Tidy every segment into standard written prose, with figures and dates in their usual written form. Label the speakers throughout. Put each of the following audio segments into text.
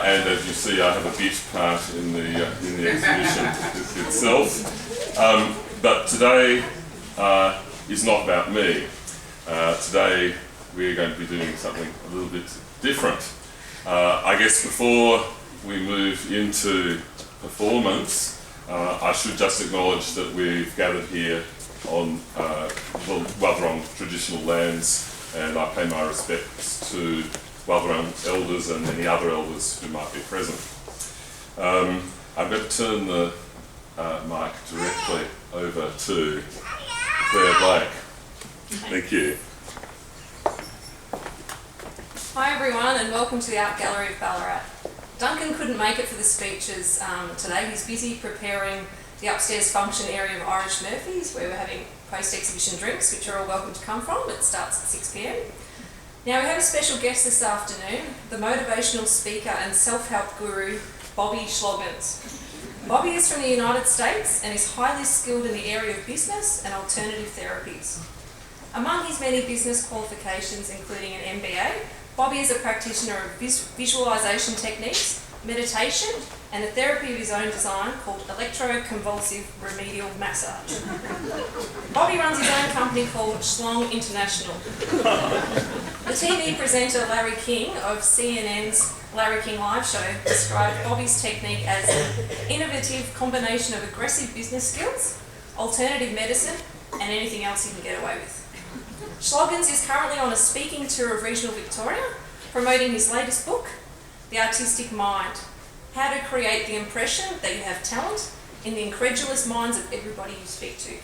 Speaker 1: and as you see, I have a bit part in the exhibition itself. But today is not about me. Today we're going to be doing something a little bit different. I guess before we move into performance, I should just acknowledge that we've gathered here on the Wathaurong traditional lands, and I pay my respects to Wathaurong elders and any other elders who might be present. I'm going to turn the mic directly over to Claire Blake. Thank you.
Speaker 2: Hi everyone, and welcome to the Art Gallery of Ballarat. Duncan couldn't make it for the speeches today. He's busy preparing the upstairs function area of Irish Murphy's, where we're having post-exhibition drinks, which are all welcome to come from. It starts at 6 p.m. Now we have a special guest this afternoon, the motivational speaker and self-help guru, Bobby Schloggins. Bobby is from the United States and is highly skilled in the area of business and alternative therapies. Among his many business qualifications, including an MBA, Bobby is a practitioner of visualization techniques, meditation, and a therapy of his own design called electroconvulsive remedial massage. Bobby runs his own company called Schlong International. The TV presenter Larry King of CNN's Larry King Live Show described Bobby's technique as an innovative combination of aggressive business skills, alternative medicine, and anything else he can get away with. Schloggins is currently on a speaking tour of regional Victoria, promoting his latest book, The Artistic Mind: How to Create the Impression that you have talent in the incredulous minds of everybody you speak to.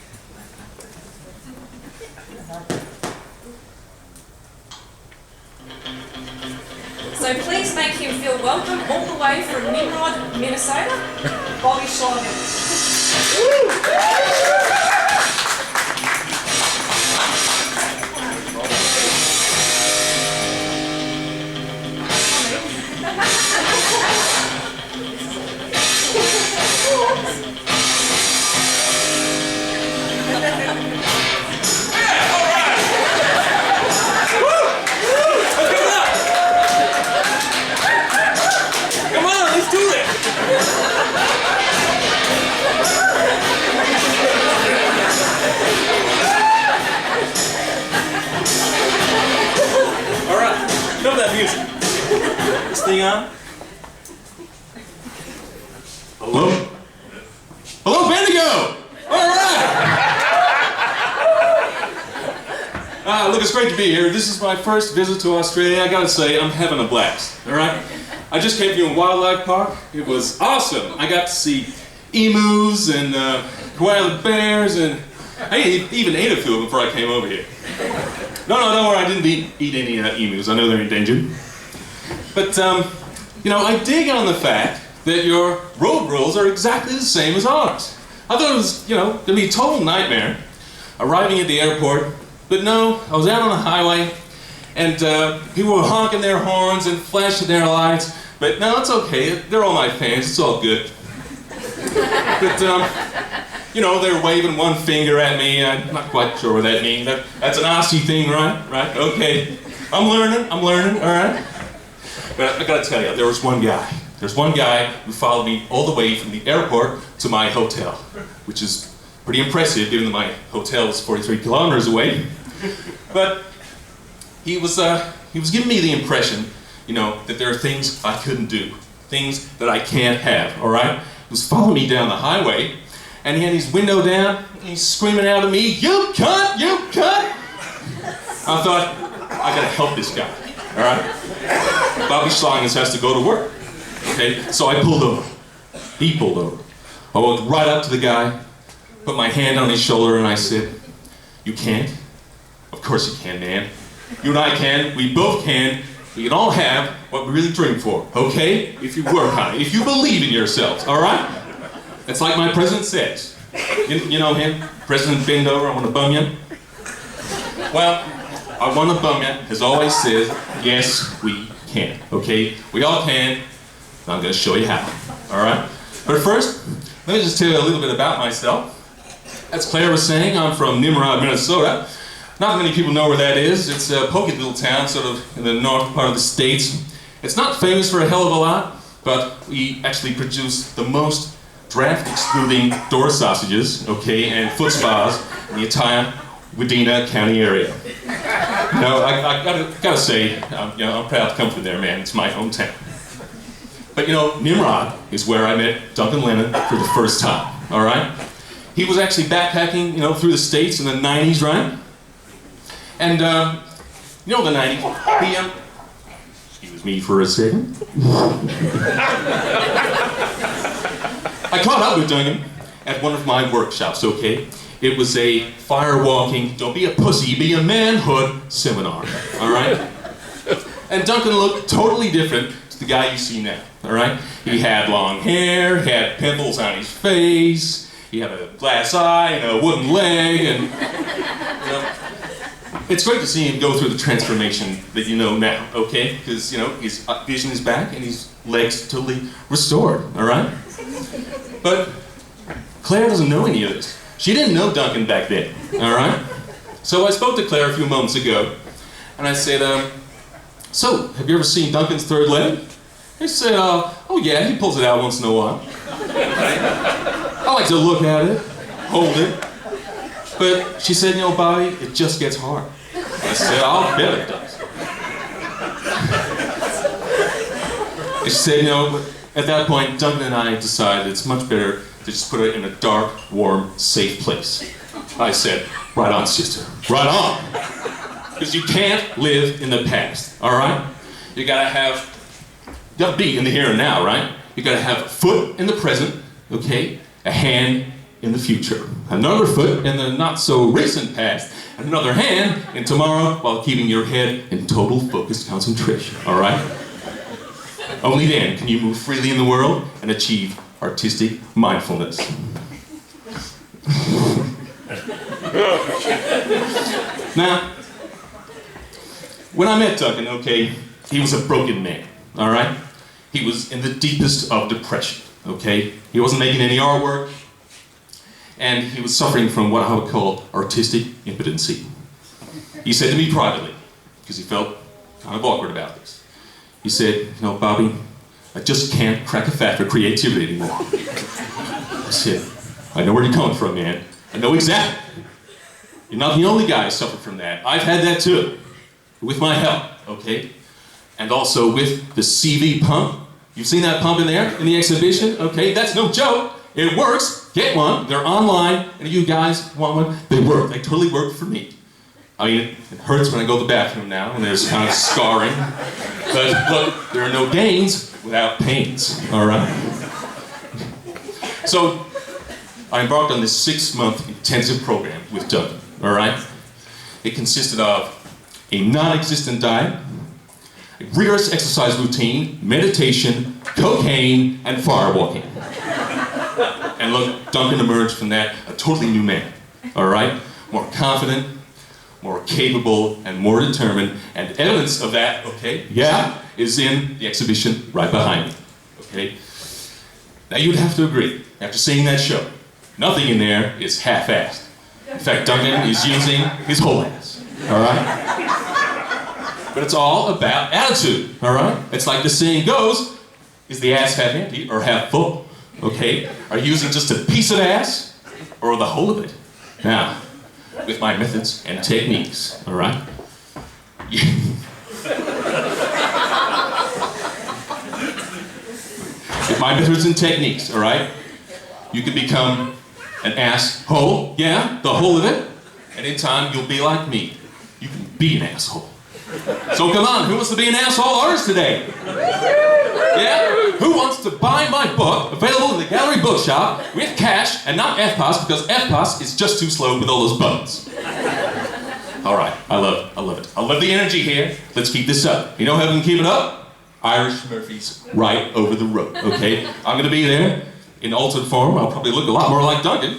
Speaker 2: So please make him feel welcome all the way from Nimrod, Minnesota, Bobby Schloggins.
Speaker 3: Love that music. This thing on? Hello? Hello, Bendigo! Alright! Look, it's great to be here. This is my first visit to Australia. I gotta say, I'm having a blast. Alright? I just came from a wildlife park. It was awesome. I got to see emus and koala bears, and I even ate a few of them before I came over here. No, don't worry, I didn't eat any emus. I know they're endangered. But, you know, I dig on the fact that your road rules are exactly the same as ours. I thought it was, you know, going to be a total nightmare arriving at the airport. But no, I was out on the highway, and people were honking their horns and flashing their lights. But no, it's okay. They're all my fans. It's all good. But, you know, they're waving one finger at me. I'm not quite sure what that means. That's an Aussie thing, right? Right? Okay. I'm learning, all right? But I gotta tell you, there was one guy. There's one guy who followed me all the way from the airport to my hotel, which is pretty impressive given that my hotel is 43 kilometers away. But he was giving me the impression, you know, that there are things I couldn't do, things that I can't have, all right? He was following me down the highway, and he had his window down, and he's screaming out at me, "You cunt! You cunt!" I thought, I gotta help this guy, all right? Bobby Schloggins has to go to work, okay? So I pulled over. He pulled over. I walked right up to the guy, put my hand on his shoulder, and I said, "You can't? Of course you can, man. You and I can. We both can. We can all have what we really dream for, okay? If you work on it, if you believe in yourselves, all right?" It's like my president says. You know him? President bend over, I want to bum you. Well, I want to bum you has always said, yes, we can, okay? We all can, and I'm going to show you how, all right? But first, let me just tell you a little bit about myself. As Claire was saying, I'm from Nimrod, Minnesota. Not many people know where that is. It's a pokey little town, sort of in the north part of the States. It's not famous for a hell of a lot, but we actually produce the most draft-excluding door sausages, okay, and foot spas in the entire Wadena County area. You know, I gotta say, you know, I'm proud to come from there, man. It's my hometown. But you know, Nimrod is where I met Duncan Lannan for the first time, all right? He was actually backpacking, you know, through the States in the 90s, right? And, you know the 90s, he, excuse me for a second. I caught up with Duncan at one of my workshops, okay? It was a firewalking, don't be a pussy, be a manhood seminar, all right? And Duncan looked totally different to the guy you see now, all right? He had long hair, he had pimples on his face, he had a glass eye and a wooden leg, and, you know, it's great to see him go through the transformation that you know now, okay? Because, you know, his vision is back and his legs totally restored, all right? But Claire doesn't know any of this. She didn't know Duncan back then, all right? So I spoke to Claire a few moments ago, and I said, so, have you ever seen Duncan's third leg? She said, oh yeah, he pulls it out once in a while. I like to look at it, hold it. But she said, you know, Bobby, it just gets hard. I said, I'll bet it does. She said, you know, at that point, Duncan and I decided it's much better to just put it in a dark, warm, safe place. I said, right on, sister, right on. Because you can't live in the past, all right? You gotta be in the here and now, right? You gotta have a foot in the present, okay? A hand in the future. Another foot in the not so recent past. And another hand in tomorrow while keeping your head in total focused concentration, all right? Only then can you move freely in the world and achieve artistic mindfulness. Now, when I met Duncan, okay, he was a broken man, all right? He was in the deepest of depression, okay? He wasn't making any artwork, and he was suffering from what I would call artistic impotency. He said to me privately, because he felt kind of awkward about this, he said, you know, Bobby, I just can't crack a fat for creativity anymore. I said, I know where you're coming from, man. I know exactly. You're not the only guy who suffered from that. I've had that too, with my help, okay? And also with the CV pump. You've seen that pump in there, in the exhibition? Okay, that's no joke. It works. Get one. They're online. And if you guys want one, they work. They totally work for me. I mean, it hurts when I go to the bathroom now, and there's kind of scarring. But look, there are no gains without pains, all right? So, I embarked on this 6-month intensive program with Duncan, all right? It consisted of a non-existent diet, a rigorous exercise routine, meditation, cocaine, and firewalking. And look, Duncan emerged from that a totally new man, all right? More confident, more capable, and more determined, and evidence of that, okay, yeah, is in the exhibition right behind me, okay? Now you'd have to agree, after seeing that show, nothing in there is half-assed. In fact, Duncan is using his whole ass, all right? But it's all about attitude, all right? It's like the saying goes, is the ass half empty or half full, okay? Are you using just a piece of ass or the whole of it? Now, with my methods and techniques, all right? With my methods and techniques, all right? You can become an asshole, yeah, the whole of it, and in time you'll be like me. You can be an asshole. So come on, who wants to be an asshole artist today? Yeah? Who wants to buy my book, available in the Gallery bookshop, with cash and not FPOS, because FPOS is just too slow with all those buttons. All right, I love it. I love the energy here. Let's keep this up. You know how we can keep it up? Irish Murphy's right over the road, okay? I'm gonna be there in altered form. I'll probably look a lot more like Duncan.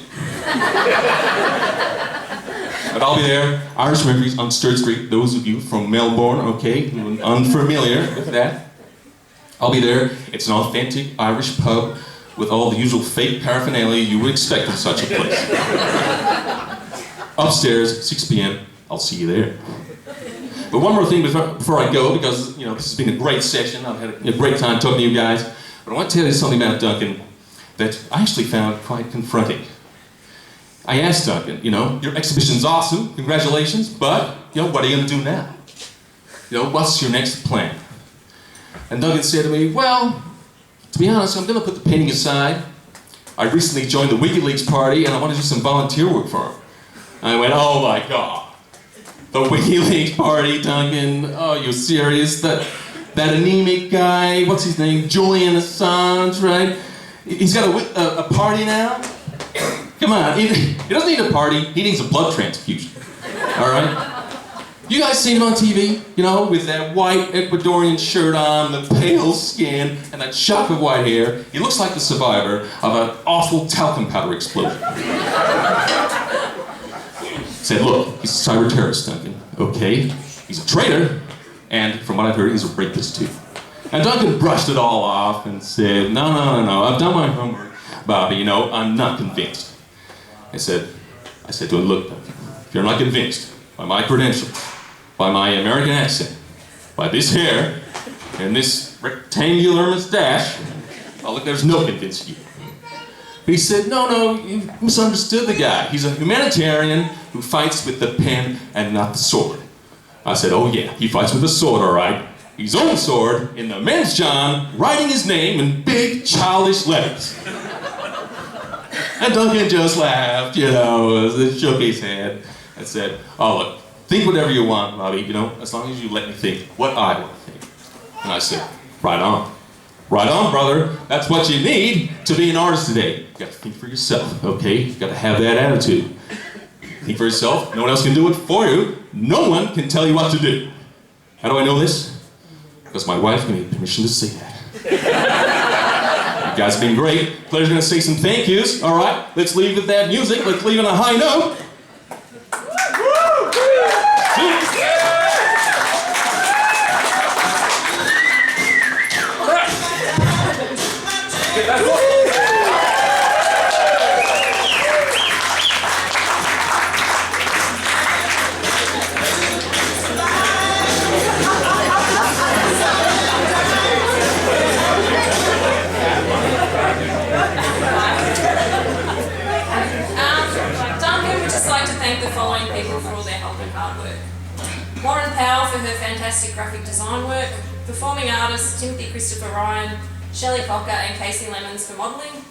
Speaker 3: But I'll be there, Irish Murphy's on Sturd Street. Those of you from Melbourne, okay, unfamiliar with that. I'll be there. It's an authentic Irish pub with all the usual fake paraphernalia you would expect in such a place. Upstairs, 6 p.m. I'll see you there. But one more thing before I go, because you know this has been a great session. I've had a great time talking to you guys. But I want to tell you something about Duncan that I actually found quite confronting. I asked Duncan, you know, your exhibition's awesome, congratulations, but, you know, what are you going to do now? You know, what's your next plan? And Duncan said to me, well, to be honest, I'm going to put the painting aside. I recently joined the WikiLeaks party and I want to do some volunteer work for them. And I went, oh my God. The WikiLeaks party, Duncan? Oh, you're serious? That anemic guy, what's his name? Julian Assange, right? He's got a party now? Come on, he doesn't need a party, he needs a blood transfusion. All right? You guys seen him on TV, you know, with that white Ecuadorian shirt on, the pale skin, and that shock of white hair. He looks like the survivor of an awful talcum powder explosion. Said, look, he's a cyber terrorist, Duncan, okay? He's a traitor, and from what I've heard, he's a rapist too. And Duncan brushed it all off and said, no, I've done my homework, Bobby, you know, I'm not convinced. I said to him, look, Duncan, if you're not convinced by my credentials, by my American accent, by this hair, and this rectangular mustache, oh look, there's no convincing you. But he said, no, you misunderstood the guy. He's a humanitarian who fights with the pen and not the sword. I said, oh yeah, he fights with the sword, all right. His own sword in the men's John, writing his name in big childish letters. And Duncan just laughed, you know, shook his head and said, oh look, think whatever you want, Bobby, you know, as long as you let me think what I want to think. And I said, right on. Right on, brother. That's what you need to be an artist today. You gotta think for yourself, okay? You gotta have that attitude. Think for yourself. No one else can do it for you. No one can tell you what to do. How do I know this? Because my wife gave me permission to say that. You guys have been great. Claire's gonna say some thank yous. All right, let's leave with that music. Let's leave on a high note.
Speaker 2: For her fantastic graphic design work, performing artists Timothy Christopher Ryan, Shelley Cocker and Casey Lemons for modelling,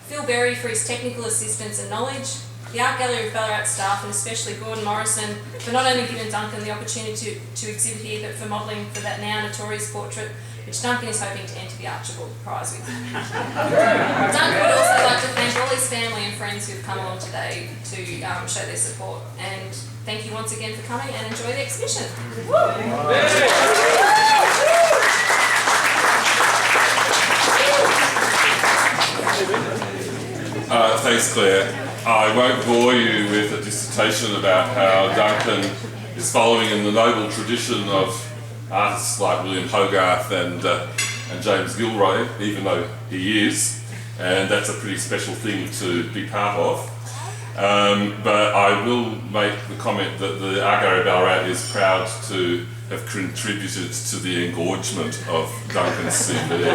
Speaker 2: Phil Berry for his technical assistance and knowledge, the Art Gallery of Ballarat staff and especially Gordon Morrison for not only giving Duncan the opportunity to exhibit here but for modelling for that now notorious portrait which Duncan is hoping to enter the Archibald Prize with. Duncan would also like to thank all his family and friends who've come along today to show their support, and thank you once again for coming and enjoy the exhibition.
Speaker 1: Thanks, Claire. I won't bore you with a dissertation about how Duncan is following in the noble tradition of artists like William Hogarth and James Gilroy, even though he is, and that's a pretty special thing to be part of. But I will make the comment that the Art Gallery of Ballarat is proud to have contributed to the engorgement of Duncan's CV.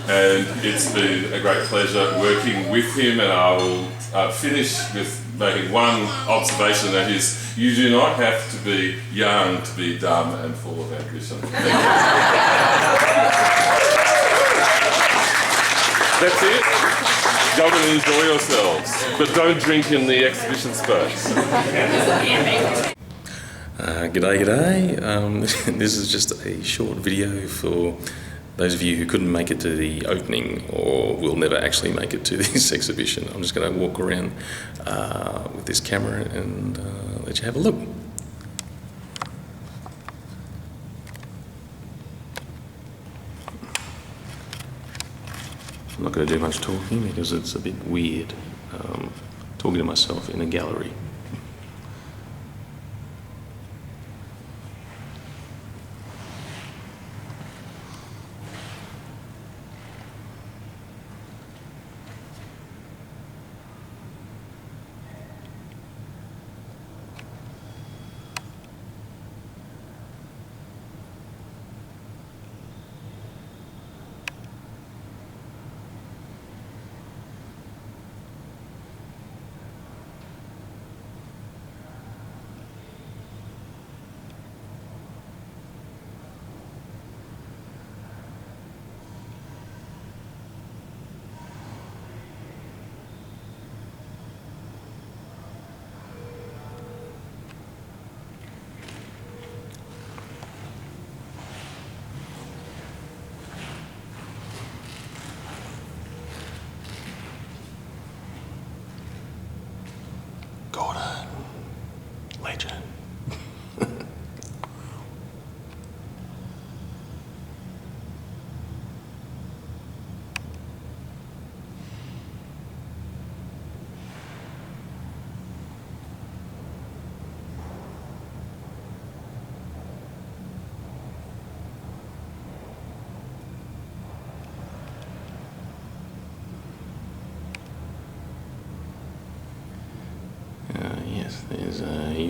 Speaker 1: And it's been a great pleasure working with him, and I will finish with making one observation, that is, you do not have to be young to be dumb and full of ambition. Thank you. That's it. Go and enjoy yourselves, but don't drink in the exhibition space.
Speaker 4: G'day. This is just a short video for those of you who couldn't make it to the opening or will never actually make it to this exhibition. I'm just going to walk around with this camera and let you have a look. I'm not going to do much talking because it's a bit weird talking to myself in a gallery.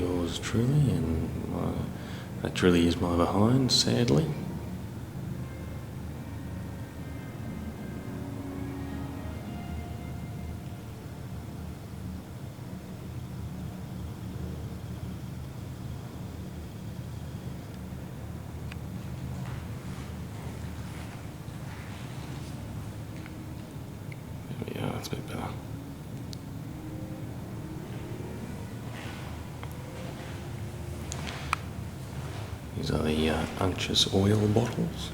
Speaker 4: yours truly, and that truly is my behind, sadly. There we go, that's a bit better. These are the unctuous oil bottles.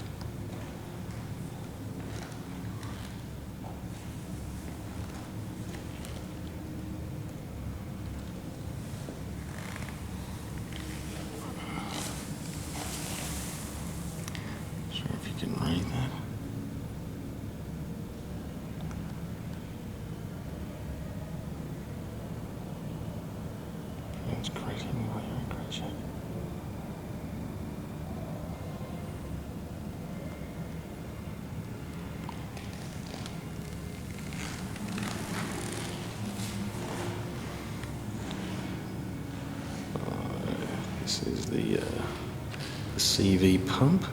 Speaker 4: Not sure if you can read that. It's cracking away, great shape. This is the CV pump.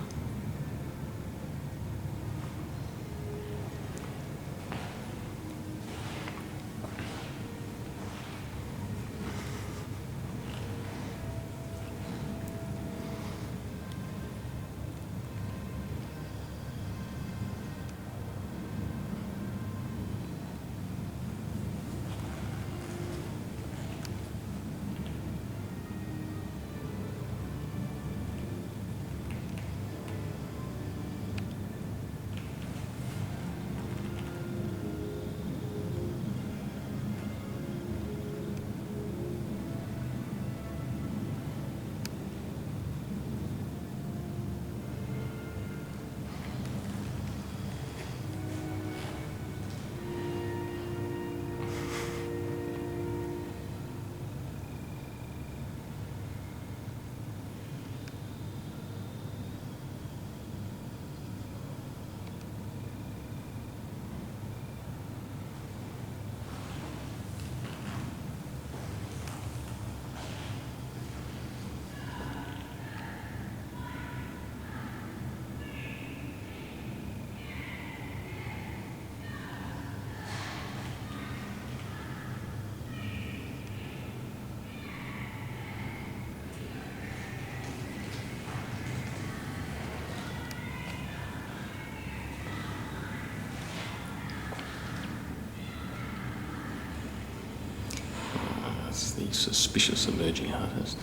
Speaker 4: That's the suspicious emerging artist.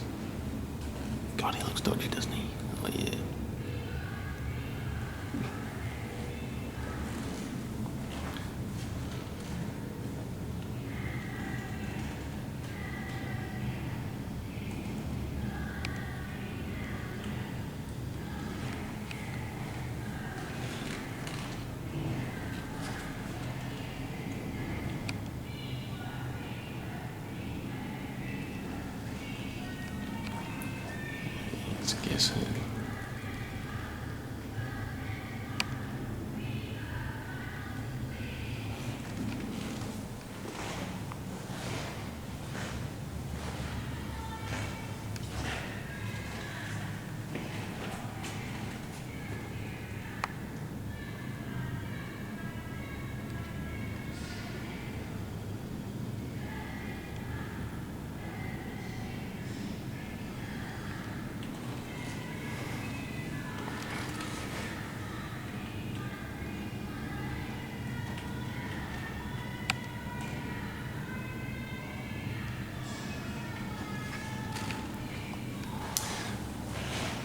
Speaker 4: God, he looks dodgy, doesn't he? Oh, yeah. Let's guess who.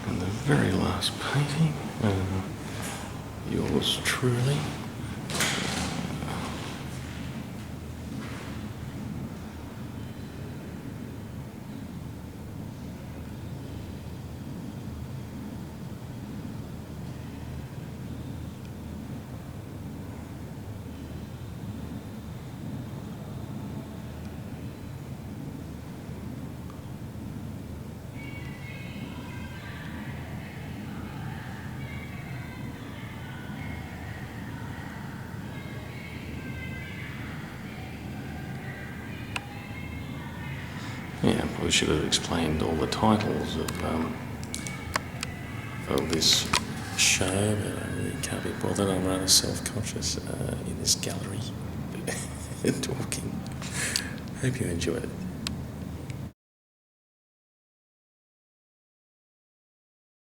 Speaker 4: And the very last painting, yours truly. Yeah, we should have explained all the titles of this show, but I really can't be bothered. I'm rather self-conscious in this gallery talking. Hope you enjoyed it.